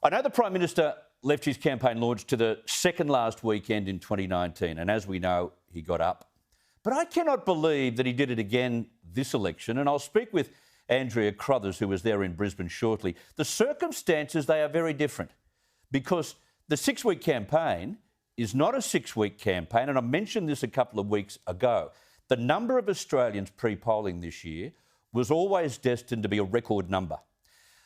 I know the Prime Minister left his campaign launch to the second last weekend in 2019, and as we know, he got up. But I cannot believe that he did it again this election, and I'll speak with Andrea Crothers, who was there in Brisbane shortly. The circumstances, they are very different because the 6-week campaign is not a 6-week campaign, and I mentioned this a couple of weeks ago. The number of Australians pre-polling this year was always destined to be a record number.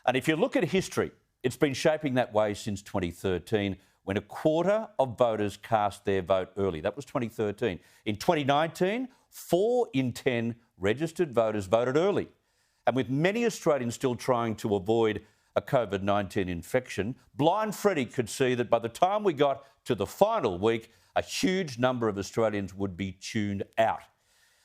And if you look at history, it's been shaping that way since 2013, when a quarter of voters cast their vote early. That was 2013. In 2019, 4 in 10 registered voters voted early. And with many Australians still trying to avoid a COVID-19 infection, blind Freddie could see that by the time we got to the final week, a huge number of Australians would be tuned out.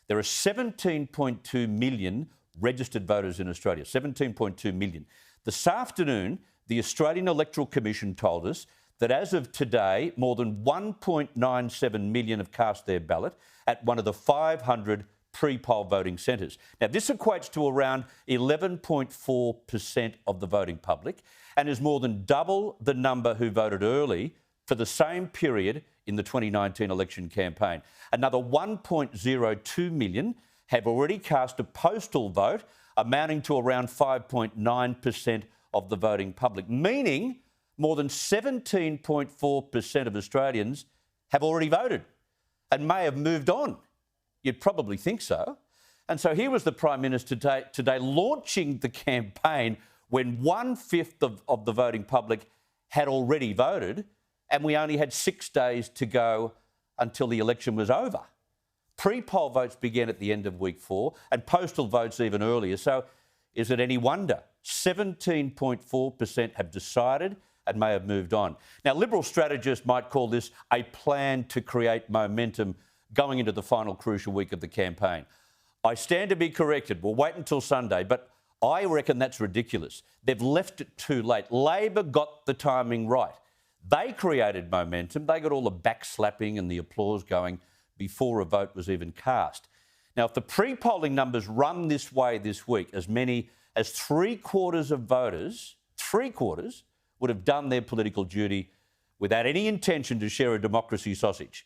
There are 17.2 million registered voters in Australia, 17.2 million. This afternoon, the Australian Electoral Commission told us that as of today, more than 1.97 million have cast their ballot at one of the 500 pre-poll voting centres. Now, this equates to around 11.4% of the voting public and is more than double the number who voted early for the same period in the 2019 election campaign. Another 1.02 million have already cast a postal vote, amounting to around 5.9% of the voting public, meaning more than 17.4% of Australians have already voted and may have moved on. You'd probably think so. And so here was the Prime Minister today launching the campaign when 1/5 of the voting public had already voted, and we only had 6 days to go until the election was over. Pre-poll votes began at the end of week 4 and postal votes even earlier. So is it any wonder 17.4% have decided and may have moved on? Now, Liberal strategists might call this a plan to create momentum going into the final crucial week of the campaign. I stand to be corrected. We'll wait until Sunday, but I reckon that's ridiculous. They've left it too late. Labor got the timing right. They created momentum. They got all the backslapping and the applause going before a vote was even cast. Now, if the pre-polling numbers run this way this week, as many as 3/4 of voters, 3/4, would have done their political duty without any intention to share a democracy sausage.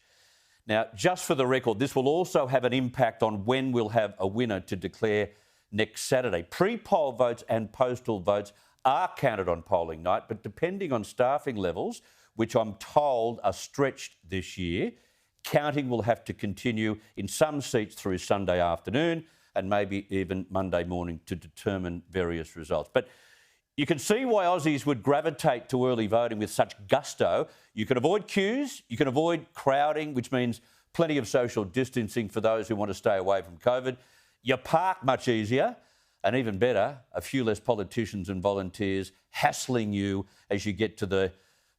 Now, just for the record, this will also have an impact on when we'll have a winner to declare next Saturday. Pre-poll votes and postal votes are counted on polling night, but depending on staffing levels, which I'm told are stretched this year, counting will have to continue in some seats through Sunday afternoon and maybe even Monday morning to determine various results. But you can see why Aussies would gravitate to early voting with such gusto. You can avoid queues, you can avoid crowding, which means plenty of social distancing for those who want to stay away from COVID. You park much easier, and even better, a few less politicians and volunteers hassling you as you get to the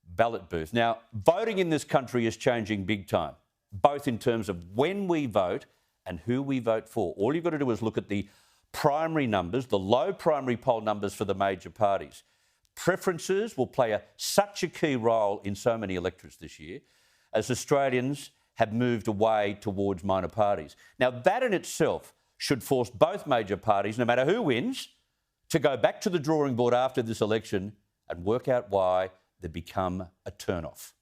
ballot booth. Now, voting in this country is changing big time, both in terms of when we vote and who we vote for. All you've got to do is look at the primary numbers, the low primary poll numbers for the major parties. Preferences will play such a key role in so many electorates this year, as Australians have moved away towards minor parties. Now, that in itself should force both major parties, no matter who wins, to go back to the drawing board after this election and work out why they become a turn-off.